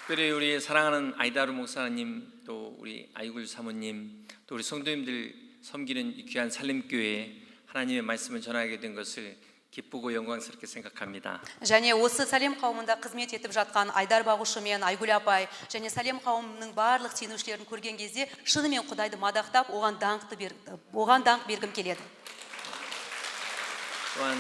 특별히 우리 사랑하는 아이다루 목사님, 또 우리 아이굴 사모님, 또 우리 성도님들 섬기는 이 귀한 살림교회에 하나님의 말씀을 전하게 된 것을 기쁘고 영광스럽게 생각합니다. және осы сәлем қауымында қызмет етіп жатқан Айдар бағушы мен Айгүл апай және сәлем қауымының барлық сенушілерін көрген кезде шынымен Құдайды мадақтап, оған даңқ бергім келеді. 또한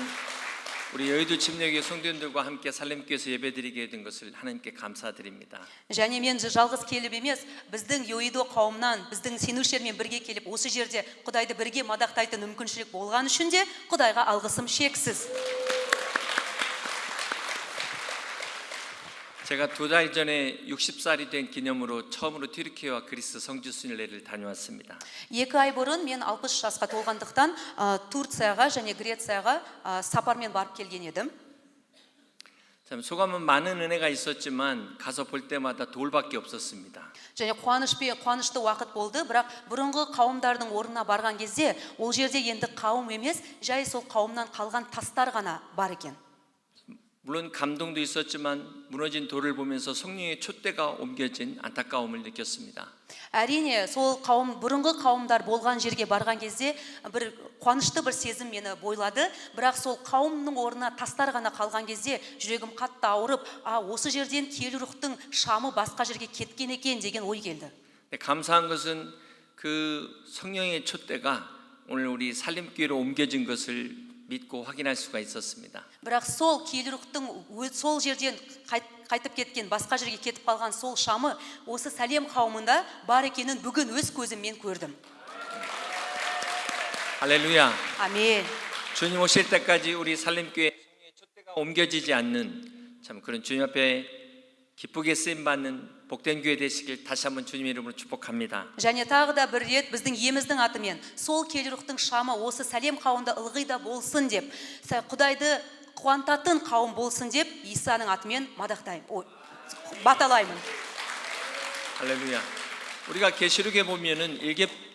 우리 여의도 침례교회 성도님들과 함께 살림교회에서 예배드리게 된 것을 하나님께 감사드립니다. және мен жалғыз келіп емес, біздің Йоидо қауымнан, біздің сенушілермен бірге келіп, осы жерде Құдайды бірге мадақтайтын мүмкіншілік болған үшін де Құдайға алғысым шексіз. 제가 2달 전에 60살이 된 기념으로 처음으로 튀르키예와 그리스 성지 순례를 다녀왔습니다. 2 ай бұрын мен 60 жасқа толғандықтан Турцияға және Грецияға сапармен барып келген едім. 참 소감은 많은 은혜가 있었지만 가서 볼 때마다 돌밖에 없었습니다. және қуанышты уақыт болды, бірақ бұрынғы қауымдардың орнына барған кезде ол жерде енді қауым емес, жай сол қауымнан қалған тастар ғана бар екен. 물론 감동도 있었지만 무너진 돌을 보면서 성령의 촛대가 옮겨진 안타까움을 느꼈습니다. әрине сол бұрынғы қауымдар болған жерге барған кезде бір қуанышты бір сезім мені бойлады, бірақ сол қауымның орнына тастар ғана қалған кезде жүрегім қатты ауырып, осы жерден киелі рухтың шамы басқа жерге кеткен екен деген ой келді. 감사한 것은 그 성령의 촛대가 오늘 우리 살림교회로 옮겨진 것을 믿고 확인할 수가 있었습니다. бірақ сол киелі рухтың сол жерден қайтып кеткен, басқа жерге кетіп қалған сол шамы осы сәлем қауымында бар екенін бүгін өз көзіммен көрдім. 할렐루야. 아멘. 주님 오실 때까지 우리 살림교회 성령의 촛대가 옮겨지지 않는 참 그런 주님 앞에 기쁘게 쓰임 받는 복된 교회 되시길 다시 한번 주님의 이름으로 축복합니다. және тағы да бір рет біздің еміздің атымен сол киелі рухтың шамы осы сәлем қауымда ылғи да болсын деп, Құдайды қуантатын қауым болсын деп Исаның атымен баталаймын. 할렐루야. 우리가 계시록에 보면은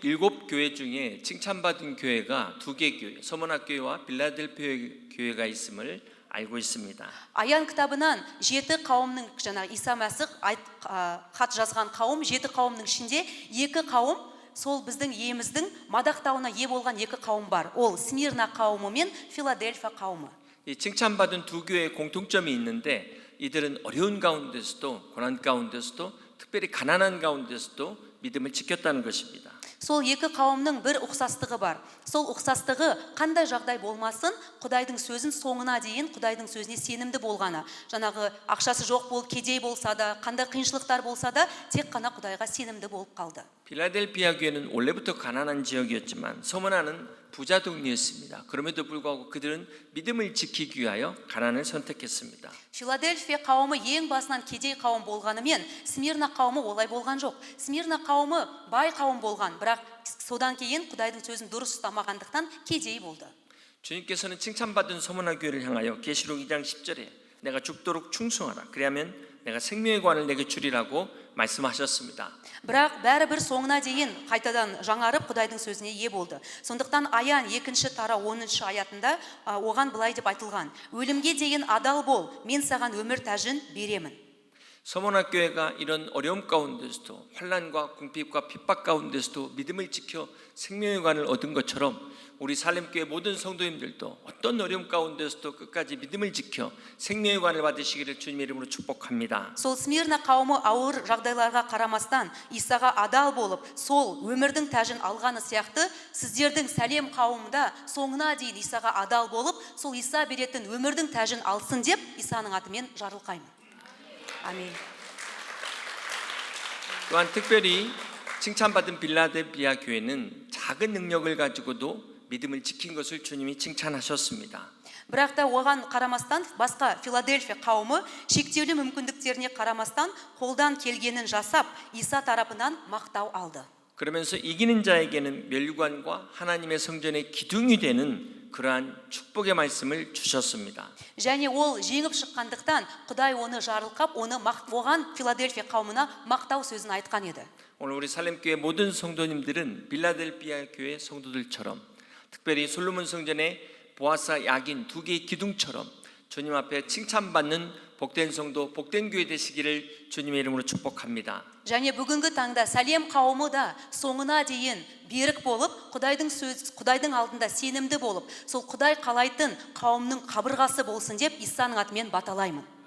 일곱 교회 중에 칭찬받은 교회가 2개 교회, 서머나 교회와 빌라델피아 교회가 있음을 알고 있습니다. Аян кітабынан 7 қауымның, жаңағы Иса Мәсіх хат жазған қауым, 7 қауымның ішінде 2 қауым сол біздің еміздің мадақтауына ие болған 2 қауым бар. Ол Смирна қауымы мен Филадельфия қауымы. 이 칭찬받은 2 교회의 공통점이 있는데 이들은 어려운 가운데서도 고난 가운데서도 특별히 가난한 가운데서도 믿음을 지켰다는 것입니다. сол 2 қауымның бір ұқсастығы бар. сол ұқсастығы қандай жағдай болмасын, Құдайдың сөзін соңына дейін Құдайдың сөзіне сенімді болғаны. Жаңағы ақшасы жоқ болып, кедей болса да, қандай қиыншылықтар болса да, тек қана Құдайға сенімді болып қалды. 필라델피아 교회는 원래부터 가난한 지역이었지만 서머나는 부자 동네였습니다. 그럼에도 불구하고 그들은 믿음을 지키기 위하여 가난을 선택했습니다. Филадельфия қауымы ең басынан кедей қауым болғанымен, Смирна қауымы олай болған жоқ. Смирна қауымы бай қауым болған, бірақ содан кейін Құдайдың сөзін дұрыс ұстамағандықтан кедей болды. 주님께서는 칭찬받은 서머나 교회를 향하여 계시록 2장 10절에 내가 죽도록 충성하라. 그리하면 내가 생명의 관을 내게 주리라고 말씀하셨습니다. бірақ бәрібір соңына дейін қайтадан жаңарып Құдайдың сөзіне ие болды. сондықтан Аян 2 тарау 10 аятында оған былай деп айтылған: өлімге дейін адал бол, мен саған өмір тәжін беремін. 서머나 교회가 이런 어려움 가운데서도 환난과 궁핍과 핍박 가운데서도 믿음을 지켜 생명의 관을 얻은 것처럼 우리 살림교회 모든 성도님들도 어떤 어려움 가운데서도 끝까지 믿음을 지켜 생명의 관을 받으시기를 주님의 이름으로 축복합니다. сол Смирна қауымы ауыр жағдайларға қарамастан Исаға адал болып, сол өмірдің тәжін алғаны сияқты, сіздердің сәлем қауымында соңына дейін Исаға адал болып, сол Иса беретін өмірдің тәжін алсын деп Исаның атымен жарылқаймын. 아멘. 또한 특별히 칭찬받은 빌라델피아 교회는 작은 능력을 가지고도 믿음을 지킨 것을 주님이 칭찬하셨습니다. бірақ та оған қарамастан басқа Филадельфия қауымы шектеулі мүмкіндіктеріне қарамастан қолдан келгенін жасап, Иса тарапынан мақтау алды. 그러면서 이기는 자에게는 멸관과 하나님의 성전의 기둥이 되는 그러한 축복의 말씀을 주셨습니다. және ол жеңіп шыққандықтан Құдай оны жарылқап, оған Филадельфия қауымына мақтау сөзін айтқан еді. 오늘 우리 살림교회 모든 성도님들은 빌라델피아 교회 성도들처럼 특별히 솔로몬 성전의 보아사 야긴 2개의 기둥처럼 주님 앞에 칭찬받는 복된 성도, 복된 교회 되시기를 주님의 이름으로 축복합니다. және бүгінгі таңда сәлем қауымы да соңына дейін берік болып, Құдайдың алдында сенімді болып, сол Құдай қалайтын қауымның қабырғасы болсын деп Исаның атымен баталаймын.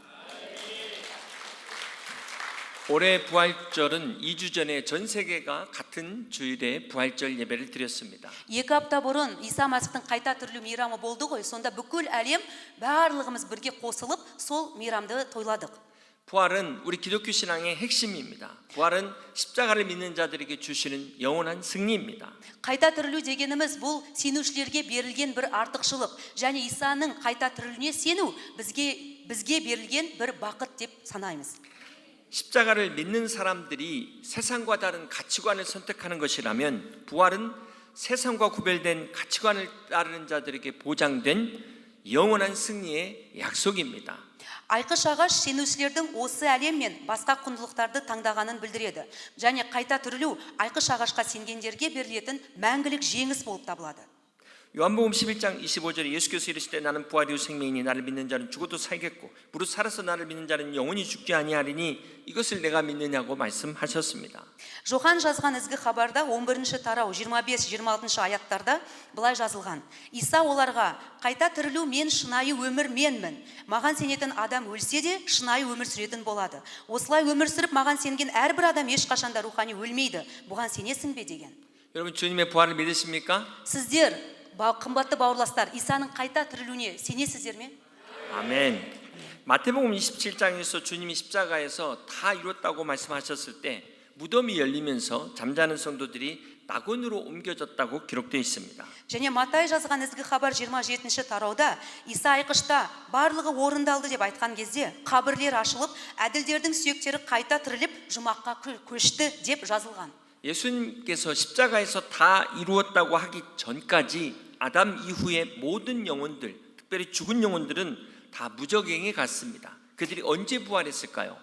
올해 부활절은 2주 전에 전 세계가 같은 주일에 부활절 예배를 드렸습니다. 2 апта бұрын Иса Масихтың қайта тірілу мейрамы болды ғой. Сонда бүкіл әлем барлығымыз бірге қосылып, сол мейрамды тойладық. 부활은 우리 기독교 신앙의 핵심입니다. 부활은 십자가를 믿는 자들에게 주시는 영원한 승리입니다. Қайта тірілу дегеніміз бұл сенушілерге берілген бір артықшылық. және Исаның қайта тірілуіне сену бізге берілген бір бақыт деп санаймыз. 십자가를 믿는 사람들이 세상과 다른 가치관을 선택하는 것이라면 부활은 세상과 구별된 가치관을 따르는 자들에게 보장된 영원한 승리의 약속입니다. Айқыш ағаш сенушілердің осы әлем мен басқа құндылықтарды таңдағанын білдіреді. және қайта тірілу айқыш ағашқа сенгендерге берілетін мәңгілік жеңіс болып табылады. 요한복음 11장 25절에 예수께서 이르시되 나는 부활이요 생명이니 나를 믿는 자는 죽어도 살겠고 무릇 살아서 나를 믿는 자는 영원히 죽지 아니하리니 이것을 내가 믿느냐고 말씀하셨습니다. Жохан жазған ізгі хабарда 11-ші тарау 25-26 аяттарда былай жазылған. Иса оларға: қайта тірілу мен шынайы өмір менмін. Маған сенетін адам өлсе де шынайы өмір сүретін болады. Осылай өмір сүріп маған сенген әрбір адам ешқашанда рухани өлмейді. Бұған сенесің бе деген. 여러분 주님의 부활을 믿으십니까? Сіздер, қымбатты бауырластар, Исаның қайта тірілуіне сенесіздер ме? 아멘. 마태복음 27장에서 주님이 십자가에서 다 이뤘다고 말씀하셨을 때 무덤이 열리면서 잠자는 성도들이 낙원으로 옮겨졌다고 기록되어 있습니다. және Матай жазған ізгі хабар 27-ші тарауда Иса айқышта барлығы орындалды деп айтқан кезде қабірлер ашылып, әділдердің сүйектері қайта тіріліп, жұмаққа көшті деп жазылған. 예수님께서 십자가에서 다 이루었다고 하기 전까지 아담 이후의 모든 영혼들, 특별히 죽은 영혼들은 다 무적행에 갔습니다. 그들이 언제 부활했을까요?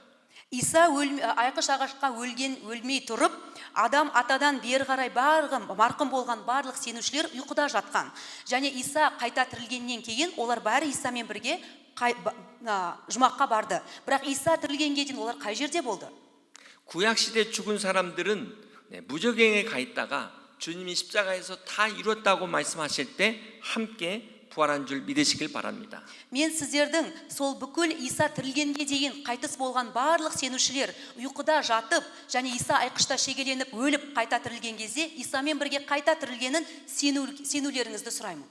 Иса айқыш ағашқа өлмей тұрып, адам атадан бері қарай марқұм болған барлық сенушілер ұйқыда жатқан. және Иса қайта тірілгеннен кейін олар бәрі Исамен бірге жұмаққа барды. бірақ Иса тірілгенге дейін олар қай жерде болды? 구약 시대 죽은 사람들은 무적행에 가 있다가 주님이 십자가에서 다 이뤘다고 말씀하실 때 함께 부활한 줄 믿으시길 바랍니다. мен сіздердің сол бүкіл Иса тірілгенге дейін қайтыс болған барлық сенушілер ұйқыда жатып, және Иса айқышта шегеленіп өліп қайта тірілген кезде Исамен бірге қайта тірілгенін сенулеріңізді сұраймын.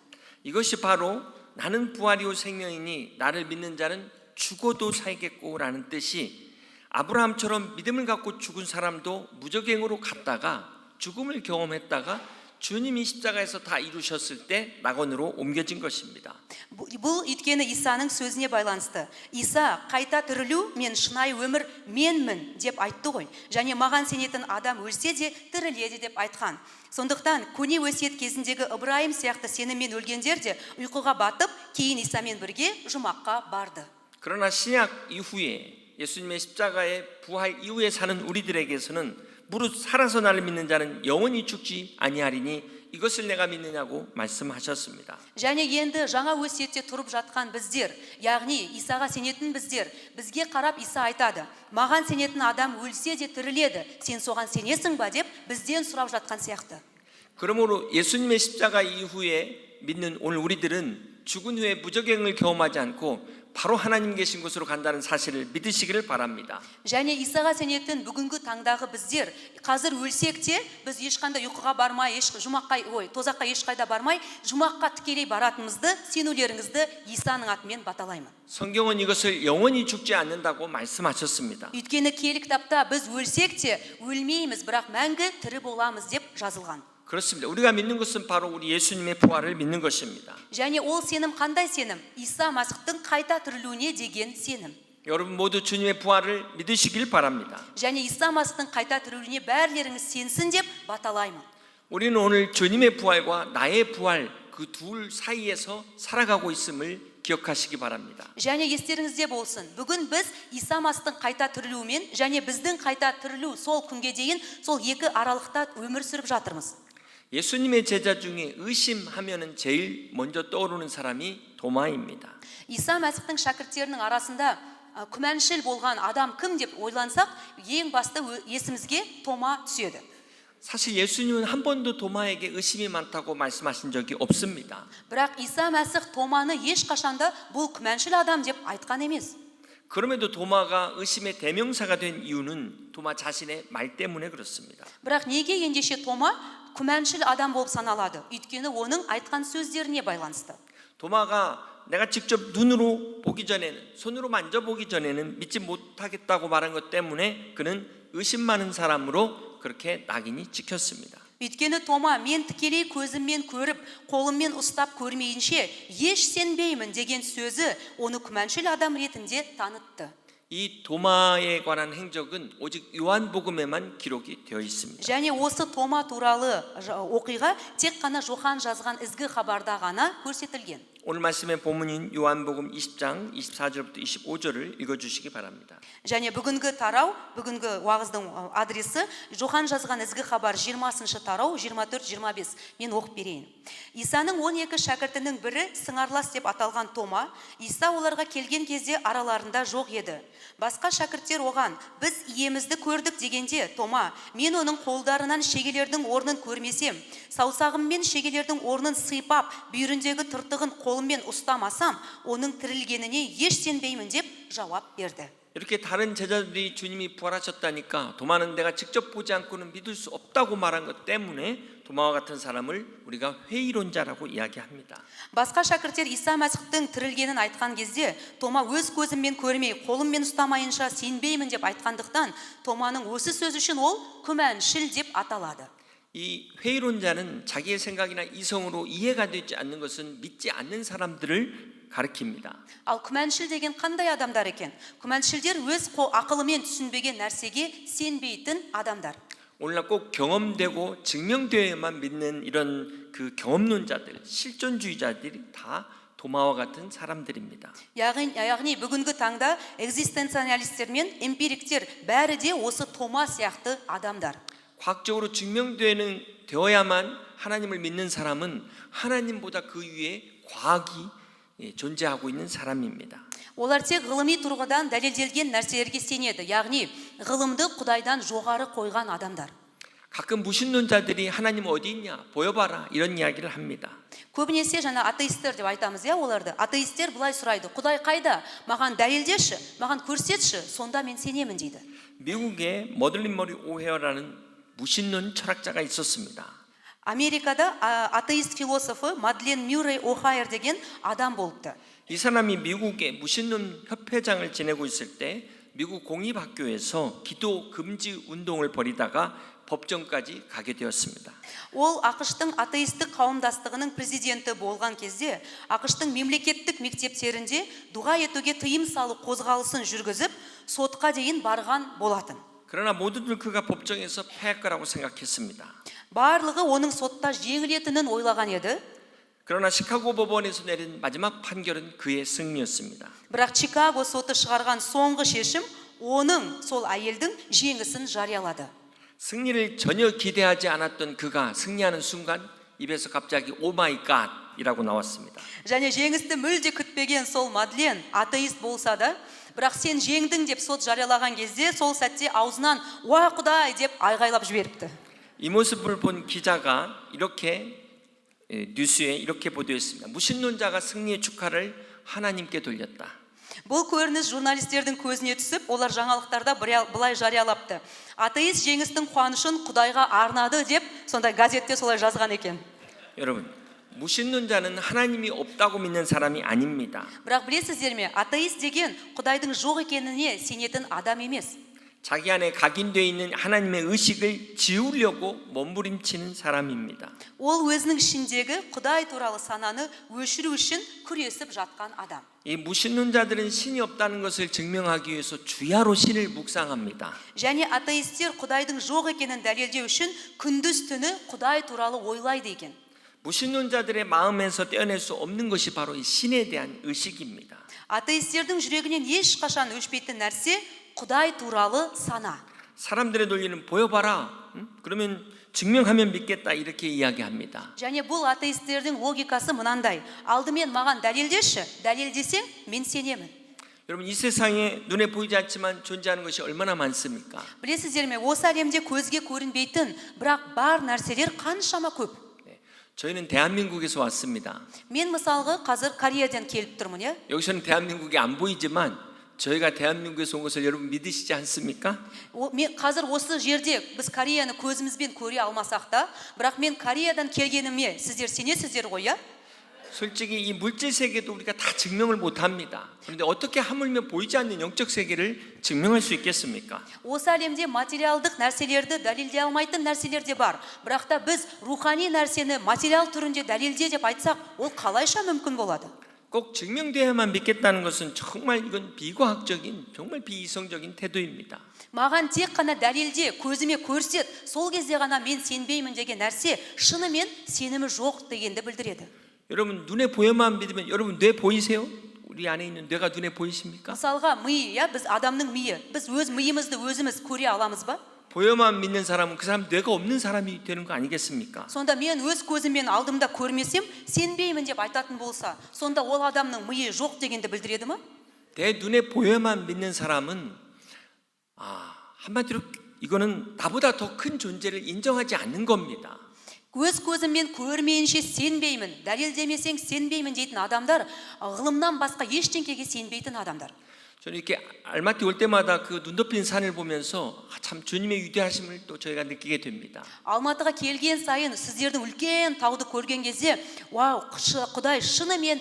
이것이 바로 나는 부활이요 생명이니 나를 믿는 자는 죽어도 살겠고라는 뜻이 아브라함처럼 믿음을 갖고 죽은 사람도 무적행으로 갔다가 죽음을 경험했다가 주님이 십자가에서 다 이루셨을 때 낙원으로 옮겨진 것입니다. бұл өйткені Исаның сөзіне байланысты. Иса қайта тірілу мен шынайы өмір менмін деп айтты ғой. және маған сенетін адам өлсе де тіріледі деп айтқан. Сондықтан көне өсиет кезіндегі Ыбырайым сияқты сеніммен өлгендер де ұйқыға батып, кейін Исамен бірге жұмаққа барды. 그러나 신약 이후에 예수님의 십자가의 부활 이후에 사는 우리들에게서는 무릇 살아서 나를 믿는 자는 영원히 죽지 아니하리니 이것을 내가 믿느냐고 말씀하셨습니다. және енді жаңа өсиетте тұрып жатқан біздер, яғни Исаға сенетін біздер, бізге қарап Иса айтады: маған сенетін адам өлсе де тіріледі, сен соған сенесің ба деп бізден сұрап жатқан сияқты. 그러므로 예수님의 십자가 이후에 믿는 오늘 우리들은 죽은 후에 무적행을 경험하지 않고 바로 하나님 계신 곳으로 간다는 사실을 믿으시기를 바랍니다. және Исаға сенетін бүгінгі таңдағы біздер, қазір өлсек те біз ешқандай ұйқыға бармай, тозаққа ешқайда бармай, жұмаққа тікелей баратынымызды, сенулеріңізді Исаның атымен баталаймын. 성경은 이것을 영원히 죽지 않는다고 말씀하셨습니다. өйткені киелі кітапта біз өлсек те өлмейміз, бірақ мәңгі тірі боламыз деп жазылған. 그렇습니다. 우리가 믿는 것은 바로 우리 예수님의 부활을 믿는 것입니다. және ол сенім қандай сенім? Иса Масихтың қайта тірілуіне деген сенім. 여러분 모두 주님의 부활을 믿으시길 바랍니다. және Иса Масихтың қайта тірілуіне бәрілеріңіз сенсін деп баталаймын. 우리는 오늘 주님의 부활과 나의 부활 그 둘 사이에서 살아가고 있음을 기억하시기 바랍니다. және естеріңізде болсын, бүгін біз Иса Масихтың қайта тірілуімен және біздің қайта тірілу сол күнге дейін сол екі аралықта өмір сүріп жатырмыз. 예수님의 제자 중에 의심하면은 제일 먼저 떠오르는 사람이 도마입니다. Иса Масихтың шәкірттерінің арасында күмәншіл болған адам кім деп ойлансақ, ең басты есімізге Тома түседі. 사실 예수님은 한 번도 도마에게 의심이 많다고 말씀하신 적이 없습니다. Бірақ Иса Мәсіх Томаны ешқашанда бұл күмәншіл адам деп айтқан емес. 그럼에도 도마가 의심의 대명사가 된 이유는 도마 자신의 말 때문에 그렇습니다. Бірақ неге ендеше Тома күмәншіл адам болып саналады? Өйткені оның айтқан сөздеріне байланысты. 도마가 내가 직접 눈으로 보기 전에는, 손으로 만져보기 전에는 믿지 못하겠다고 말한 것 때문에 그는 의심 많은 사람으로 그렇게 낙인이 찍혔습니다. Өйткені Тома мен тікелей көзіммен көріп, қолыммен ұстап көрмейінше еш сенбеймін деген сөзі оны күмәншіл адам ретінде танытты. 이 도마에 관한 행적은 오직 요한복음에만 기록이 되어 있습니다. және осы Тома туралы оқиға тек қана Жохан жазған ізгі хабарда ғана көрсетілген. 오늘 말씀의 본문인 요한복음 20장 24절부터 25절을 읽어주시기 바랍니다. және бүгінгі тарау, бүгінгі уағыздың адресі Жохан жазған ізгі хабар 20 тарау 24-25. Мен оқып берейін. Исаның 12 шәкіртінің бірі сыңарлас деп аталған Тома, Иса оларға келген кезде араларында жоқ еді. Басқа шәкірттер оған, біз иемізді көрдік дегенде, Тома, мен оның қолдарынан шегелердің орнын көрмесем, саусағыммен шегелердің орнын сыйпап, бүйіріндегі тыртығын қолыммен ұстамасам, оның тірілгеніне еш сенбеймін деп жауап берді. 이렇게 다른 제자들이 주님이 부활하셨다니까 도마는 내가 직접 보지 않고는 믿을 수 없다고 말한 것 때문에 도마와 같은 사람을 우리가 회의론자라고 이야기합니다. Басқа шәкірттер Иса Мәсіхтің тірілгенін айтқан кезде, Тома өз көзіммен көрмей, қолыммен ұстамайынша сенбеймін деп айтқандықтан, Томаның осы сөз үшін ол күмәншіл деп аталады. 이 회의론자는 자기의 생각이나 이성으로 이해가 되지 않는 것은 믿지 않는 사람들을 가리킵니다. Ал күмәншіл деген қандай адамдар екен? күмәншілдер өз ақылымен түсінбеген нәрсеге сенбейтін адамдар. 오늘날 꼭 경험되고 증명되어야만 믿는 이런 그 경험론자들, 실존주의자들이 다 도마와 같은 사람들입니다. яғни бүгінгі таңда экзистенциалистер мен эмпириктер бәрі де осы Тома сияқты адамдар. 과학적으로 증명되어야만 하나님을 믿는 사람은 하나님보다 그 위에 과학이 존재하고 있는 사람입니다. Олар тек ғылыми тұрғыдан дәлелделген нәрселерге сенеді, яғни ғылымды Құдайдан жоғары қойған адамдар. 가끔 무신론자들이 하나님 어디 있냐 보여봐라 이런 이야기를 합니다. көбінесе жаңа атеисттер деп айтамыз, оларды. Атеисттер былай сұрайды, Құдай қайда? Маған дәлелдеші, маған көрсетші, сонда мен сенемін дейді. 미국에 머들린머리 오헤어라는 무신론 철학자가 있었습니다. Америкада атеист философы Мадлен Мюррей О'Хайер деген адам болыпты. 이 사람이 미국의 무신론 협회장을 지내고 있을 때 미국 공립학교에서 기도 금지 운동을 벌이다가 법정까지 가게 되었습니다. Ол ақштың атеистік қауымдастығының президенті болған кезде, ақштың мемлекеттік мектептерінде дұға етуге тыйым салу қозғалысын жүргізіп, сотқа дейін барған болатын. 그러나 모두들 그가 법정에서 패할 거라고 생각했습니다. барлығы оның сотта жеңілетінін ойлаған еді. 그러나 시카고 법원에서 내린 마지막 판결은 그의 승리였습니다. бірақ Чикаго соты шығарған соңғы шешім оның, сол әйелдің жеңісін жариялады. 승리를 전혀 기대하지 않았던 그가 승리하는 순간 입에서 갑자기 오 마이 갓이라고 나왔습니다. және жеңісті мүлде күтпеген сол Мадлен атеист болса да, бірақ сен жеңдің деп сот жариялаған кезде сол сәтте аузынан уа Құдай деп айғайлап жіберіпті. 이 모습을 본 기자가 이렇게 뉴스에 이렇게 보도했습니다. 무신론자가 승리의 축하를 하나님께 돌렸다. бұл көрініс журналистердің көзіне түсіп, олар жаңалықтарда былай жариялапты. Атеист жеңістің қуанышын Құдайға арнады деп, сондай газетте солай жазған екен. 여러분, 무신론자는 하나님이 없다고 믿는 사람이 아닙니다. бірақ білесіздер ме, атеист деген Құдайдың жоқ екеніне сенетін адам емес. 자기 안에 각인되어 있는 하나님의 의식을 지우려고 몸부림치는 사람입니다. ол өзінің ішіндегі Құдай туралы сананы өшіру үшін күресіп жатқан адам. 이 무신론자들은 신이 없다는 것을 증명하기 위해서 주야로 신을 묵상합니다. және атеисттер Құдайдың жоқ екенін дәлелдеу үшін күндіз түні Құдай туралы ойлайды екен. 무신론자들의 마음에서 떼어낼 수 없는 것이 바로 이 신에 대한 의식입니다. атеистердің жүрегінен ешқашан өшпейтін нәрсе Құдай туралы сана. 사람들의 논리는 보여봐라. 그러면 증명하면 믿겠다 이렇게 이야기합니다. және бұл атеистердің логикасы мынандай: алдымен маған дәлелдеші, дәлелдесең мен сенемін. 여러분 이 세상에 눈에 보이지 않지만 존재하는 것이 얼마나 많습니까? Білесіздер ме, осы әлемде көзге көрінбейтін, бірақ бар нәрселер қаншама көп. 네, 저희는 대한민국에서 왔습니다. Мен мысалғы қазір Кореядан келіп тұрмын, иә? 여기서는 대한민국이 안 보이지만 저희가 대한민국에서 온 것을 여러분 믿으시지 않습니까? Қазір осы жерде біз Кореяны көзімізбен көре алмасақ та, бірақ мен Кореядан келгеніме сіздер сенесіздер ғой, иә? 솔직히 이 물질 세계도 우리가 다 증명을 못 합니다. 그런데 어떻게 하물며 보이지 않는 영적 세계를 증명할 수 있겠습니까? Осы әлемде материалдық нәрселерді дәлелдей алмайтын нәрселер де бар. Бірақ та біз рухани нәрсені материал түрінде дәлелде деп айтсақ, ол қалайша мүмкін болады? 꼭 증명돼야만 믿겠다는 것은 정말 이건 비과학적인 정말 비이성적인 태도입니다. Маған тек қана дәлелде, көзіме көрсет, сол кезде ғана мен сенбеймін деген нәрсе шынымен сенімі жоқ дегенді білдіреді. 여러분 눈에 보여만 믿으면 여러분 뇌 보이세요? 우리 안에 있는 뇌가 눈에 보이십니까? Мысалға, ми, иә, біз адамның миы, біз өз миымызды өзіміз көре аламыз ба? 보여만 믿는 사람은 그 사람 뇌가 없는 사람이 되는 거 아니겠습니까? Сонда мен өз көзіммен алдымда көрмесем, сенбеймін деп айтатын болса, сонда ол адамның миы жоқ дегенді білдіреді ма? 내 눈에 보여만 믿는 사람은 한마디로 이거는 나보다 더 큰 존재를 인정하지 않는 겁니다. Өз көзіммен көрмейінше сенбеймін, дәлелдемесең сенбеймін дейтін адамдар, ғылымнан басқа ештеңкеге сенбейтін адамдар. 저는 이렇게 알마티 올 때마다 그 눈 덮인 산을 보면서 참 주님의 위대하심을 또 저희가 느끼게 됩니다. Алматыға келген сайын сіздердің үлкен тауды көрген кезде, вау, Құдай шынымен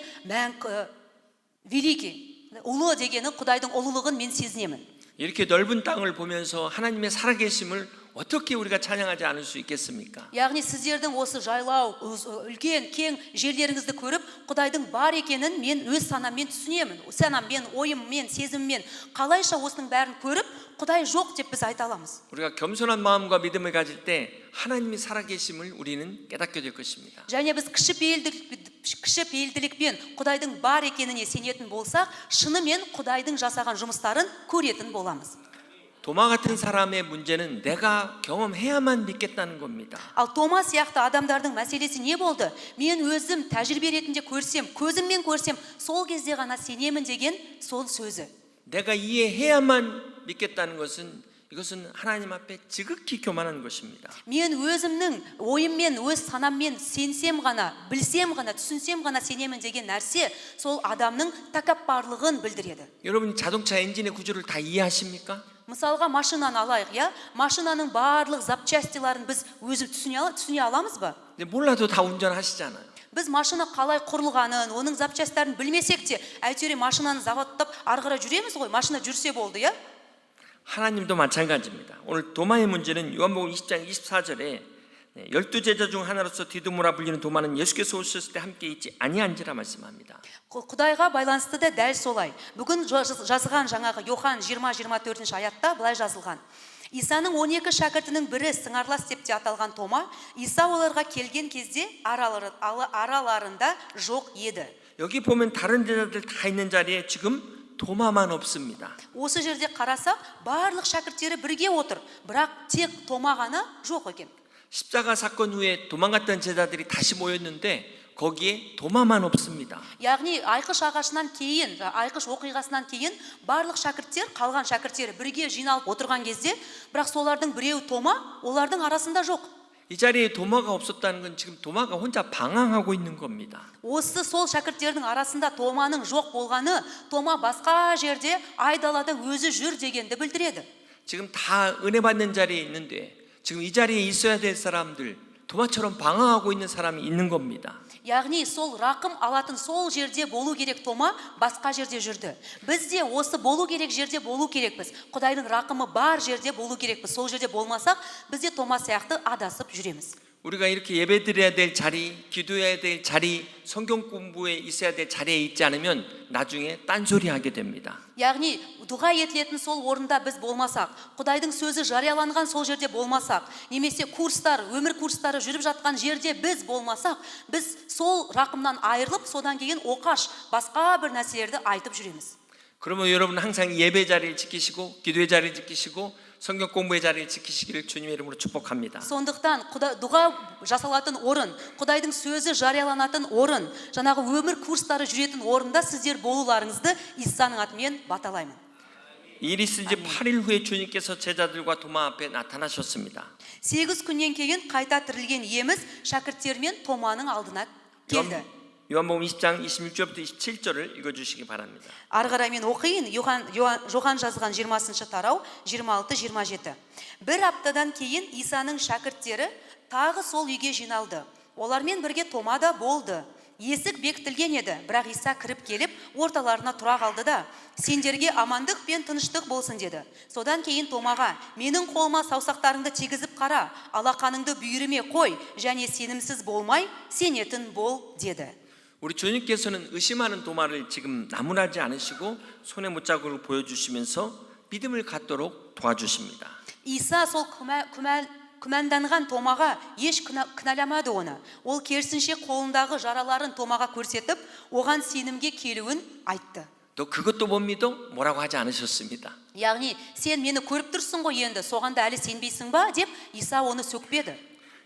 великий, ұлы дегені Құдайдың ұлылығын мен сезінемін. 이렇게 넓은 땅을 보면서 하나님의 살아계심을 어떻게 우리가 찬양하지 않을 수 있겠습니까? яғни сіздердің осы жайлау, үлкен, кең жерлеріңізді көріп, Құдайдың бар екенін мен өз санаммен түсінемін. Санаммен, ойыммен, сезіммен, қалайша осының бәрін көріп, Құдай жоқ деп біз айта аламыз. 우리가 겸손한 마음과 믿음을 가질 때 하나님이 살아계심을 우리는 깨닫게 될 것입니다. және біз кішіпейілділікпен Құдайдың бар екеніне сенетін болсақ, шынымен Құдайдың жасаған жұмыстарын көретін боламыз. 도마 같은 사람의 문제는 내가 경험해야만 믿겠다는 겁니다. Ал Тома сияқты адамдардың мәселесі не болды? Мен өзім тәжірибе ретінде көрсем, көзіммен көрсем, сол кезде ғана сенемін деген сол сөзі. 내가 이해해야만 믿겠다는 것은 이것은 하나님 앞에 지극히 교만한 것입니다. мен өзімнің ойыммен, өз санаммен сенсем ғана, білсем ғана, түсінсем ғана сенемін деген нәрсе сол адамның тәкаппарлығын білдіреді. 여러분 자동차 엔진의 구조를 다 이해하십니까? Мысалға машинаны алайық, иә? Машинаның барлық запчастиларын біз өзі түсіне аламыз ба? 근데 몰라도 다 운전하시잖아요. Біз машина қалай құрылғанын, оның запчастарын білмесек те, әйтеуір машинаны заводтап ары қарай жүреміз ғой, машина жүрсе болды, иә? 하나님도 마찬가지입니다. 오늘 도마의 문제는 요한복음 20장 24절에 12제자 중 하나로서 디두모라 불리는 도마는 예수께서 오셨을 때 함께 있지 아니한지라 말씀합니다. Құдайға байланысты да дәл солай. Бүгін жазылған жаңағы Йохан 20-24 аятта былай жазылған. Исаның 12 шәкіртінің бірі сыңарлас деп те аталған Тома, Иса оларға келген кезде араларында жоқ еді. 여기 보면 다른 제자들 다 있는 자리에 지금 도마만 없습니다. осы жерде қарасақ, барлық шәкірттері бірге отыр, бірақ тек Тома ғана жоқ екен. 십자가 사건 후에 도망갔던 제자들이 다시 모였는데 거기에 도마만 없습니다. яғни айқыш ағашынан кейін, айқыш оқиғасынан кейін барлық шәкірттер, қалған шәкірттері бірге жиналып отырған кезде, бірақ солардың біреуі Тома, олардың арасында жоқ. 이 자리에 도마가 없었다는 건 지금 도마가 혼자 방황하고 있는 겁니다. осы сол шәкірттердің арасында Томаның жоқ болғаны, Тома басқа жерде айдалада өзі жүр дегенді білдіреді. 지금 다 은혜 받는 자리에 있는데 지금 이 자리에 있어야 될 사람들 도마처럼 방황하고 있는 사람이 있는 겁니다. яғни сол рақым алатын сол жерде болу керек Тома басқа жерде жүрді. Біз де осы болу керек жерде болу керекпіз. Құдайдың рақымы бар жерде болу керекпіз. Сол жерде болмасақ, біз де Тома сияқты адасып жүреміз. 우리가 이렇게 예배드려야 될 자리, 기도해야 될 자리, 성경 공부에 있어야 될 자리에 있지 않으면 나중에 딴소리 하게 됩니다. яғни дұға етілетін сол орында біз болмасақ, Құдайдың сөзі жарияланған сол жерде болмасақ, немесе курстар, өмір курстары жүріп жатқан жерде біз болмасақ, біз сол рақымнан айырылып, содан кейін оқаш, басқа бір нәрселерді айтып жүреміз. 그러면 여러분 항상 예배 자리를 지키시고 기도의 자리를 지키시고 성경 공부의 자리를 지키시기를 주님의 이름으로 축복합니다. Сондықтан дұға жасалатын орын, Құдайдың сөзі жарияланатын орын, жаңағы өмір курстары жүретін орында сіздер болуларыңызды Исаның атымен баталаймын. 이 일이 있은 지 8일 후에 주님께서 제자들과 도마 앞에 나타나셨습니다. 8 күннен кейін қайта тірілген иеміз шәкірттермен Томаның алдына келді. 요한복음 20장 26절부터 27절을 읽어주시기 바랍니다. Ары қарай мен оқиын. Жохан жазған 20 тарау 26-27. Бір аптадан кейін Исаның шәкірттері тағы сол үйге жиналды. Олармен бірге Тома да болды. Есік бекітілген еді, бірақ Иса кіріп келіп, орталарына тұра қалды да, сендерге амандық пен тыныштық болсын деді. Содан кейін Томаға, менің қолыма саусақтарыңды тигізіп қара, алақаныңды бүйіріме қой, және сенімсіз болмай, сенетін бол деді. 우리 주님께서는 의심하는 도마를 지금 나무라지 않으시고 손에 못자국을 보여주시면서 믿음을 갖도록 도와주십니다. Иса сол күмәнданған Томаға еш кінәламады оны. Ол керісінше қолындағы жараларын Томаға көрсетіп, оған сенімге келуін айтты. 또 그것도 못 믿어? 뭐라고 하지 않으셨습니다. Яғни, сен мені көріп тұрсың ғой енді, соғанда әлі сенбейсің ба? деп Иса оны сөкпеді.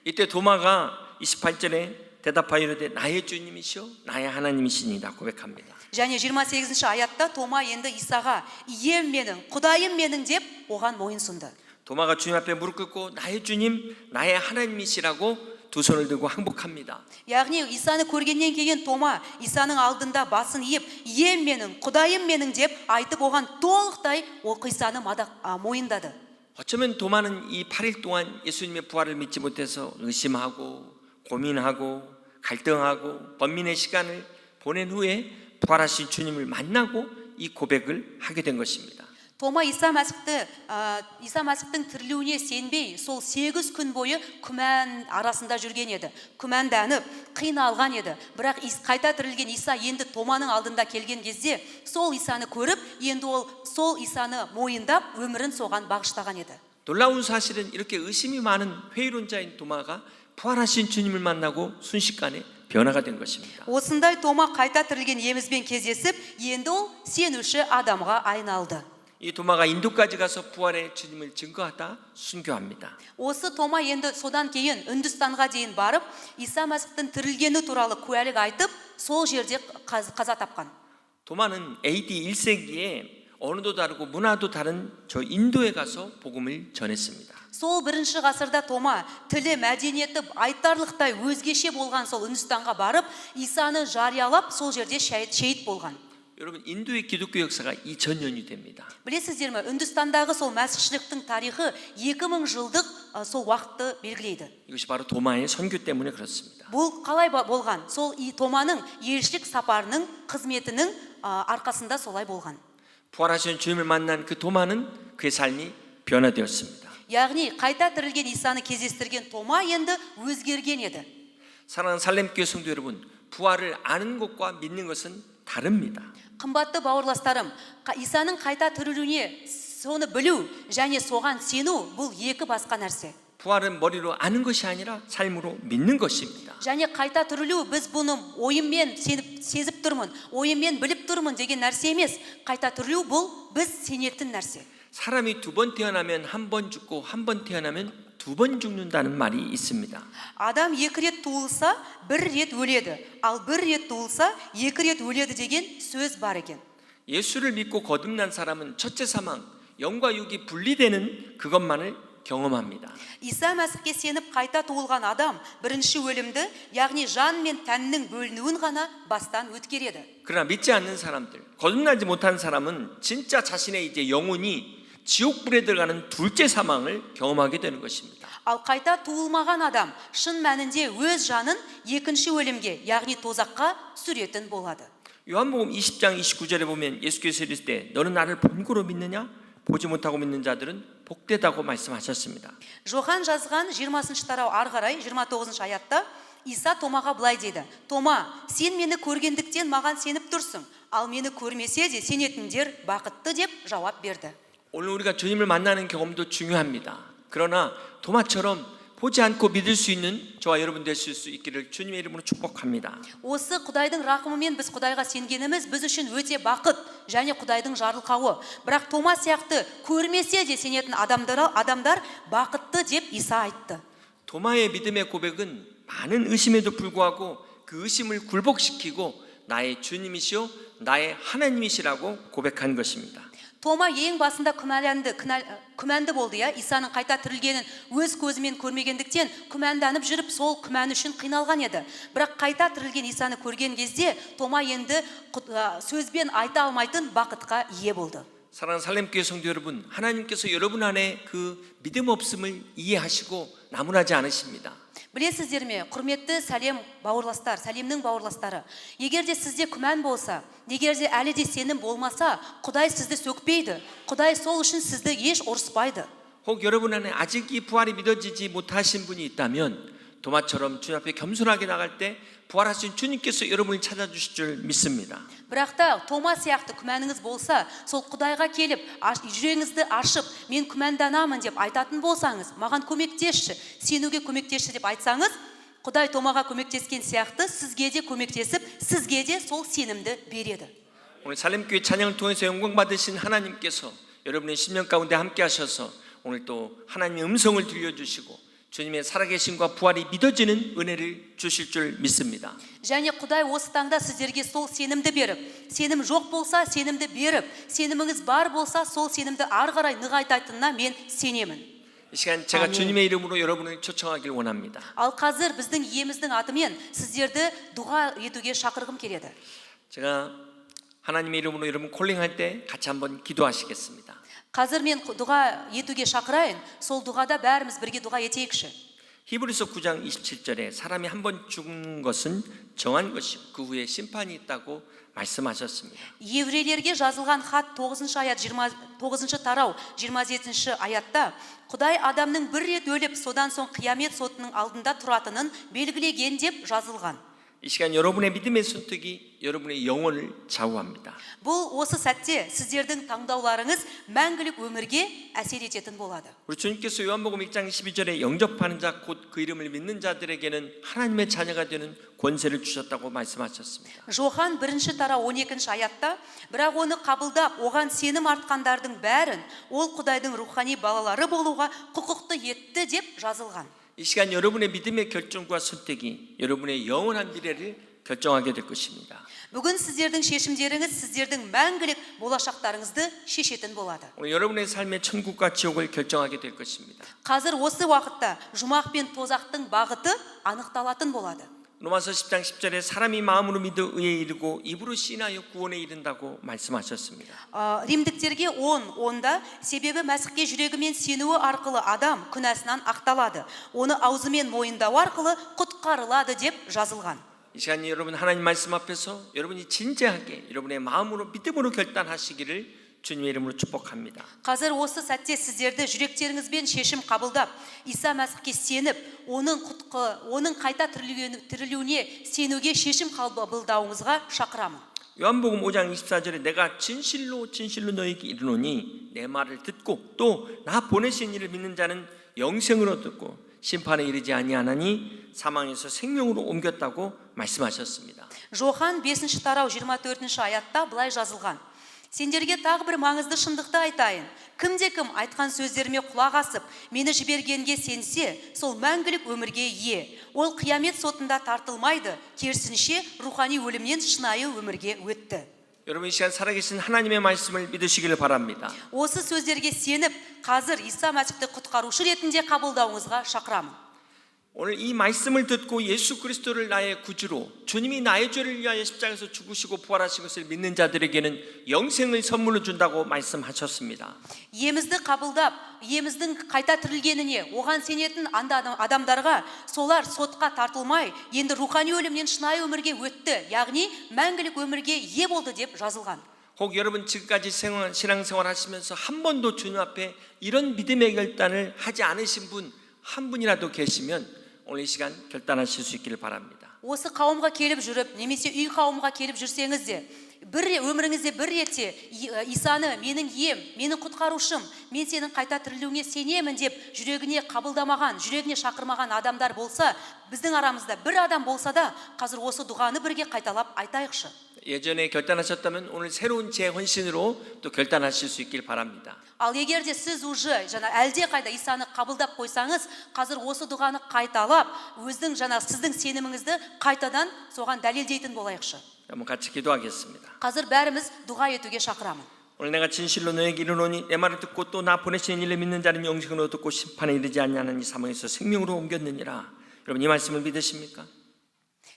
이때 도마가 28절에 대답하여 이르되 나의 주님이시오 나의 하나님이시니라 고백합니다. және 28 аятта Тома енді Исаға, ием менің, құдайым менің деп оған мойын сұнды. 도마가 주님 앞에 무릎 꿇고 나의 주님 나의 하나님이시라고 두 손을 들고 항복합니다. яғни Исаны көргеннен кейін Тома Исаның алдында басын иіп, ием менің, құдайым менің деп айтып оған толықтай ол Исаны мойындады. 어쩌면 도마는 이 8일 동안 예수님의 부활을 믿지 못해서 의심하고 고민하고 갈등하고 번민의 시간을 보낸 후에 부활하신 주님을 만나고 이 고백을 하게 된 것입니다. Тома Иса Мәсіхтің тірілуіне сенбей, сол 8 күн бойы күмән арасында жүрген еді. Күмәнданып, қиналған еді. Бірақ қайта тірілген Иса енді Томаның алдында келген кезде, сол Исаны көріп, енді ол сол Исаны мойындап, өмірін соған бағыштаған еді. 놀라운 사실은 이렇게 의심이 많은 회의론자인 도마가 부활하신 주님을 만나고 순식간에 변화가 된 것입니다. осындай Тома қайта тірілген иемізбен кездесіп, енді ол сенуші адамға айналды. 이 도마가 인도까지 가서 부활의 주님을 증거하다 순교합니다. осы Тома енді содан кейін Үндістанға дейін барып, Иса Мәсіхтің тірілгені туралы куәлік айтып, сол жерде қаза тапқан. 도마는 AD 1세기에 언어도 다르고 문화도 다른 저 인도에 가서 복음을 전했습니다. сол 1 ғасырда Тома тілі, мәдениеті айтарлықтай өзгеше болған сол Үндістанға барып, Исаны жариялап, сол жерде шейіт болған. 여러분 인도의 기독교 역사가 2000년이 됩니다. білесіздер ме, Үндістандағы сол мәсіхшіліктің тарихы 2000 жылдық сол уақытты белгілейді. 이것이 바로 도마의 선교 때문에 그렇습니다. бұл қалай болған? сол Томаның елшілік сапарының қызметінің арқасында солай болған. 부활하신 주님을 만난 그 도마는 그의 삶이 변화되었습니다. яғни қайта тірілген Исаны кездестірген Тома енді өзгерген еді. 사랑하는 살렘교회 성도 여러분, 부활을 아는 것과 믿는 것은 다릅니다. қымбатты бауырластарым, Исаның қайта тірілуіне соны білу және соған сену бұл екі басқа нәрсе. 부활은 머리로 아는 것이 아니라 삶으로 믿는 것입니다. және қайта тірілу біз бұны ойыммен сезіп тұрмын, ойыммен біліп тұрмын деген нәрсе емес. қайта тірілу бұл біз сенетін нәрсе. 사람이 2번 태어나면 1번 죽고 1번 태어나면 2번 죽는다는 말이 있습니다. адам 2 рет туылса 1 рет өледі, ал 1 рет туылса 2 рет өледі деген сөз бар екен. 예수를 믿고 거듭난 사람은 첫째 사망, 영과 육이 분리되는 그것만을 경험합니다. Иса Мәсіхке сеніп қайта туылған адам бірінші өлімді, яғни жан мен тәннің бөлінуін ғана бастан өткереді. 그러나 믿지 않는 사람들, 거듭나지 못한 사람은 진짜 자신의 이제 영혼이 지옥불에 들어가는 둘째 사망을 경험하게 되는 것입니다. ал қайта туылмаған адам шын мәнінде өз жанын екінші өлімге, яғни тозаққа түсіретін болады. 요한복음 20장 29절에 보면 예수께서 이르실 때 너는 나를 본고로 믿느냐? 보지 못하고 믿는 자들은 복되다고 말씀하셨습니다. Жохан жазған 20 тарау ары қарай 29 аятта Иса Томаға былай дейді: Тома, сен мені көргендіктен маған сеніп тұрсың, ал мені көрмесе де сенетіндер бақытты деп жауап берді. 오늘 우리가 주님을 만나는 경험도 중요합니다. 그러나 도마처럼 보지 않고 믿을 수 있는 저와 여러분 되실 수 있기를 주님의 이름으로 축복합니다. Осы Құдайдың рақымымен біз Құдайға сенгеніміз біз үшін өте бақыт және Құдайдың жарылқауы. Бірақ Тома сияқты көрмесе де сенетін адамдар бақытты деп Иса айтты. 도마의 믿음의 고백은 많은 의심에도 불구하고 그 의심을 굴복시키고 나의 주님이시오 나의 하나님이시라고 고백한 것입니다. Тома ең басында күмәнді болды, Исаның қайта тірілгенін өз көзімен көрмегендіктен күмәнданып жүріп, сол күмәні үшін қиналған еді. Бірақ қайта тірілген Исаны көрген кезде Тома енді сөзбен айта алмайтын бақытқа ие болды. 사랑하는 살렘교회 성도 여러분, 하나님께서 여러분 안에 그 믿음 없음을 이해하시고 나무라지 않으십니다. Білесіздер ме, құрметті сәлемнің бауырластары, егер де сізде күмән болса, егер де әлі де сенім болмаса, Құдай сізді сөкпейді. Құдай сол үшін сізді еш ұрыспайды. 혹 여러분 안에 아직 이 부활이 믿어지지 못하신 분이 있다면 도마처럼 주님 앞에 겸손하게 나갈 때 부활하신 주님께서 여러분을 찾아주실 줄 믿습니다. Бірақ та Тома сияқты күмәніңіз болса, сол Құдайға келіп, жүрегіңізді ашып, мен күмәнданамын деп айтатын болсаңыз, маған көмектесші, сенуге көмектесші деп айтсаңыз, Құдай Томаға көмектескен сияқты сізге де көмектесіп, сізге де сол сенімді береді. 오늘 살렘교회 찬양을 통해서 영광 받으신 하나님께서 여러분의 심령 가운데 함께 하셔서 오늘 또 하나님의 음성을 들려주시고 주님의 살아계심과 부활이 믿어지는 은혜를 주실 줄 믿습니다. және Құдай осы таңда сіздерге сол сенімді беріп, сенім жоқ болса, сенімді беріп, сеніміңіз бар болса, сол сенімді ары қарай нығайтатынына мен сенемін. 이 시간 제가 주님의 이름으로 여러분을 초청하길 원합니다. Ал қазір біздің иеміздің атымен сіздерді дұға етуге шақырғым келеді. 제가 하나님의 이름으로 여러분 콜링할 때 같이 한번 기도하시겠습니다. Қазір мен дұға етуге шақырайын, сол дұғада бәріміз бірге дұға етейікші. 히브리서 9장 27절에 사람이 한 번 죽은 것은 정한 것이요 그 후에 심판이 있다고 말씀하셨습니다. Еврейлерге жазылған хат 9 аят 29 тарау 27 аятта Құдай адамның бір рет өліп, содан соң қиямет сотының алдында тұратынын белгілеген деп жазылған. 이 시간 여러분의 믿음의 선택이 여러분의 영혼을 좌우합니다. Бұл осы сәтте сіздердің таңдауларыңыз мәңгілік өмірге әсер ететін болады. 우리 주님께서 요한복음 1장 12절에 영접하는 자 곧 그 이름을 믿는 자들에게는 하나님의 자녀가 되는 권세를 주셨다고 말씀하셨습니다. Жохан 1 тарау 12 аятта, бірақ оны қабылдап, оған сенім артқандардың бәрін ол Құдайдың рухани балалары болуға құқықты етті деп жазылған. 이 시간 여러분의 믿음의 결정과 선택이 여러분의 영원한 미래를 결정하게 될 것입니다. Бүгін сіздердің шешімдеріңіз сіздердің мәңгілік болашақтарыңызды шешетін болады. 오늘 여러분의 삶의 천국과 지옥을 결정하게 될 것입니다. Қазір осы уақытта жұмақ пен тозақтың бағыты анықталатын болады. 로마서 10장 10절에 사람이 마음으로 믿어 의에 이르고 입으로 시인하여 구원에 이른다고 말씀하셨습니다. Римдіктерге 10:10-да себебі Мәсіхке жүрегімен сенуі арқылы адам күнәсінен ақталады. Оны аузымен мойындау арқылы құтқарылады деп жазылған. 이 시간 여러분 하나님 말씀 앞에서 여러분이 진지하게 여러분의 마음으로 믿음으로 결단하시기를 주님의 이름으로 축복합니다. Қазір осы сәтте сіздерді жүректеріңізбен шешім қабылдап, Иса Мәсіхке сеніп, оның қайта тірілуіне сенуге шешім қабылдауыңызға шақырамын. 요한복음 5장 24절에 내가 진실로 너희에게 이르노니 내 말을 듣고 또 나 보내신 이를 믿는 자는 영생을 얻고 심판에 이르지 아니하나니 사망에서 생명으로 옮겼다고 말씀하셨습니다. Жохан 5 тарау 24 аятта былай жазылған. Сендерге тағы бір маңызды шындықты айтайын. Кім-кім айтқан сөздеріме құлақ асып, мені жібергенге сенсе, сол мәңгілік өмірге ие. Ол қиямет сотында тартылмайды, керісінше рухани өлімнен шынайы өмірге өтті. 여러분 이 시간 살아계신 하나님의 말씀을 믿으시기를 바랍니다. Осы сөздерге сеніп, қазір Иса Мәсіхті құтқарушы ретінде қабылдауыңызға шақырамын. 오늘 이 말씀을 듣고 예수 그리스도를 나의 구주로 주님이 나의 죄를 위하여 십자가에서 죽으시고 부활하신 것을 믿는 자들에게는 영생을 선물로 준다고 말씀하셨습니다. Иемізді қабылдап, иеміздің қайта тірілгеніне, оған сенетін адамдарға солар сотқа тартылмай, енді рухани өлімнен шынайы өмірге өтті, яғни мәңгілік өмірге ие болды деп жазылған. 혹 여러분 지금까지 신앙생활 하시면서 한 번도 주님 앞에 이런 믿음의 결단을 하지 않으신 분 한 분이라도 계시면 오늘 이 시간 결단하실 수 있기를 바랍니다. Осы қауымға келіп жүріп, немесе үй қауымға келіп жүрсеңіз де, өміріңізде бір ретте Исаны менің ем, менің құтқарушым, мен сенің қайта тірілуіңе сенемін деп жүрегіне қабылдамаған, жүрегіне шақырмаған адамдар болса, біздің арамызда бір адам болса да, қазір осы дұғаны бірге қайталап айтайықшы. 예전에 결단하셨다면 오늘 새로운 재헌신으로 또 결단하실 수 있길 바랍니다. Ал егер де сіз уже әлде қайда Исаны қабылдап қойсаңыз, қазір осы дұғаны қайталап, сіздің сеніміңізді қайтадан соған дәлелдейтін болайықшы. 한번 같이 기도하겠습니다. қазір бәріміз дұға етуге шақырамын. 오늘 내가 진실로 너에게 이르노니 내 말을 듣고 또 나 보내신 이를 믿는 자는 영생으로 듣고 심판에 이르지 않냐는 이 사망에서 생명으로 옮겼느니라. 여러분 이 말씀을 믿으십니까?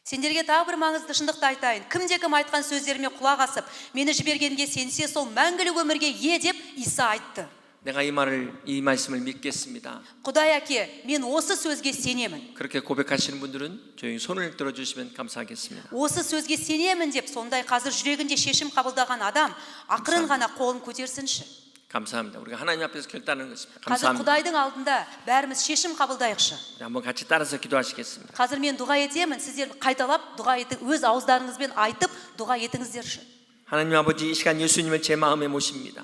Сендерге тағы бір маңызды шындықты айтайын. Кім айтқан сөздеріме құлақ асып, мені жібергенге сенсе, сол мәңгілік өмірге ие деп Иса айтты. 내가 이 말씀을 믿겠습니다. Құдай әке, мен осы сөзге сенемін. 그렇게 고백하시는 분들은 조용히 손을 들어주시면 감사하겠습니다. осы сөзге сенемін деп сондай қазір жүрегінде шешім қабылдаған адам ақырын ғана қолын көтерсінші. 감사합니다. 우리가 하나님 앞에서 결단하는 것입니다. қазір 감사합니다. Құдайдың алдында бәріміз шешім қабылдайықшы. 우리 한번 같이 따라서 기도하시겠습니다. қазір мен дұға етемін, сіздер қайталап дұға етіп, өз ауыздарыңызбен айтып дұға етіңіздерші. 하나님 아버지 이 시간 예수님을 제 마음에 모십니다.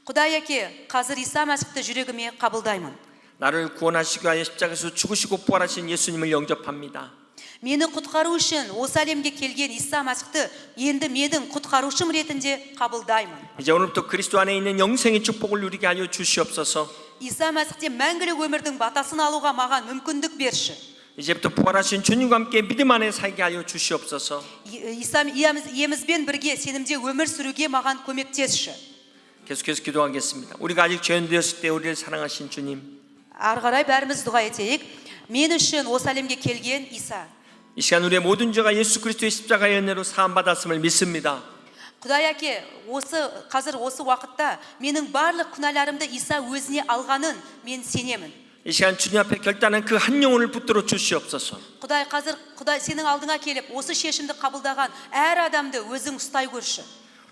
Құдай әке, қазір Иса Мәсіхті жүрегіме қабылдаймын. 나를 구원하시기 위하여 십자가에서 죽으시고 부활하신 예수님을 영접합니다. Мені құтқару үшін осы әлемге келген Иса Мәсіхті енді менің құтқарушым ретінде қабылдаймын. 이제 오늘부터 그리스도 안에 있는 영생의 축복을 누리게 하여 주시옵소서. Иса Мәсіхте мәңгілік өмірдің батасын алуға маған мүмкіндік берші. 이제부터 부활하신 주님과 함께 믿음 안에 살게 하여 주시옵소서. Иса иемізбен бірге сенімде өмір сүруге маған көмектесші. 계속해서 기도하겠습니다. 우리가 아직 죄인 되었을 때 우리를 사랑하신 주님. ары қарай бәріміз дұға етейік. Мен үшін осы әлемге келген Иса. 이 시간 우리의 모든 죄가 예수 그리스도의 십자가의 은혜로 사함 받았음을 믿습니다. Құдай әке, қазір осы уақытта менің барлық күнәларымды Иса өзіне алғанын мен сенемін. 이 시간 주님 앞에 결단한 그 한 영혼을 붙들어 주시옵소서. Құдай сенің алдыңа келіп, осы шешімді қабылдаған әр адамды өзің ұстай көрші.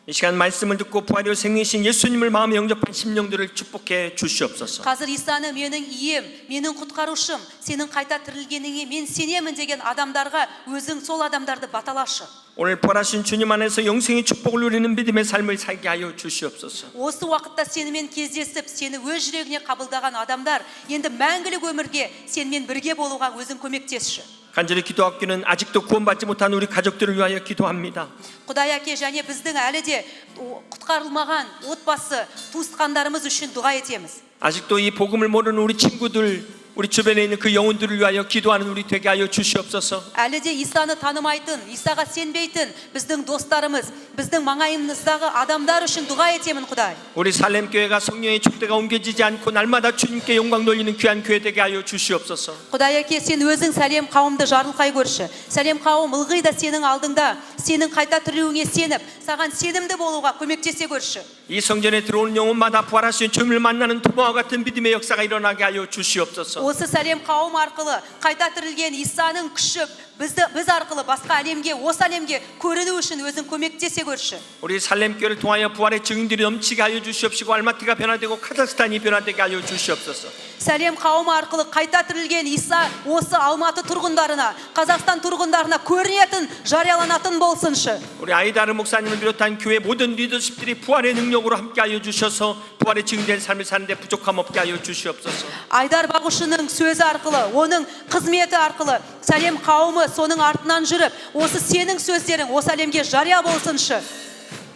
이 시간 말씀을 듣고 부활이요 생명이신 예수님을 마음에 영접한 심령들을 축복해 주시옵소서. қазір Исаны менің ием, менің құтқарушым, сенің қайта тірілгеніңе мен сенемін деген адамдарға өзің сол адамдарды баталашы. 오늘 부활하신 주님 안에서 영생의 축복을 누리는 믿음의 삶을 살게 하여 주시옵소서. осы уақытта сенімен кездесіп, сені өз жүрегіне қабылдаған адамдар енді мәңгілік өмірге сенімен бірге болуға өзің көмектесші. 간절히 기도하기는 아직도 구원받지 못한 우리 가족들을 위하여 기도합니다. Құдай әке, және біздің әлі де құтқарылмаған отбасы, туысқандарымыз үшін дұға етеміз. 아직도 이 복음을 모르는 우리 친구들, 우리 주변에 있는 그 영혼들을 위하여 기도하는 우리 되게 하여 주시옵소서. әлі де Исаны танымайтын, Исаға сенбейтін біздің достарымыз, біздің маңайымыздағы адамдар үшін дұға етемін, Құдай. 우리 살렘 교회가 성령의 촉대가 옮겨지지 않고 날마다 주님께 영광 돌리는 귀한 교회 되게 하여 주시옵소서. Құдай әке, сен өзің сәлем қауымды жарылқай көрші. Сәлем қауым ылғи да сенің алдыңда, сенің қайта тірілуіңе сеніп, саған сенімді болуға көмектесе көрші. 이 성전에 들어오는 영혼마다 부활하신 주님을 만나는 도마와 같은 믿음의 역사가 일어나게 하여 주시옵소서. осы сәлем қауым арқылы қайта тірілген Исаның күші біз арқылы басқа әлемге, осы әлемге көріну үшін өзің көмектесе көрші. 우리 살렘 교회를 통하여 부활의 증인들이 넘치게 하여 주시옵시고 알마티가 변화되고 카자흐스탄이 변화되게 하여 주시옵소서. сәлем қауым арқылы қайта тірілген Иса осы Алматы тұрғындарына, Қазақстан тұрғындарына көрінетін, жарияланатын болсыншы. 우리 아이다르 목사님을 비롯한 교회 모든 리더십들이 부활의 능력으로 함께 하여 주셔서 부활의 증인된 삶을 사는데 부족함 없게 하여 주시옵소서. Айдар бағушының сөзі арқылы, оның қызметі арқылы сәлем қауымы соның артынан жүріп, осы сенің сөздерің осы әлемге жария болсыншы.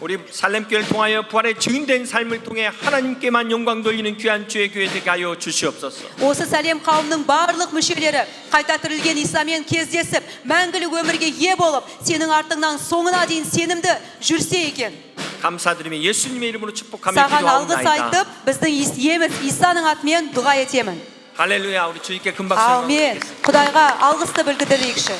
우리 살렘 교회를 통하여 부활의 증인된 삶을 통해 하나님께만 영광 돌리는 귀한 주의 교회 되게 하여 주시옵소서. осы сәлем қауымның барлық мүшелері қайта тірілген Исамен кездесіп, мәңгілік өмірге ие болып, сенің артыңнан соңына дейін сенімді жүрсе екен. 감사드리며 예수님의 이름으로 축복하며 саған алғыс 기도하옵나이다. айтып, біздің иеміз Исаның атымен дұға етемін. 할렐루야. 우리 주님께 금박수. Аумин. Құдайға алғысты білдірейікші.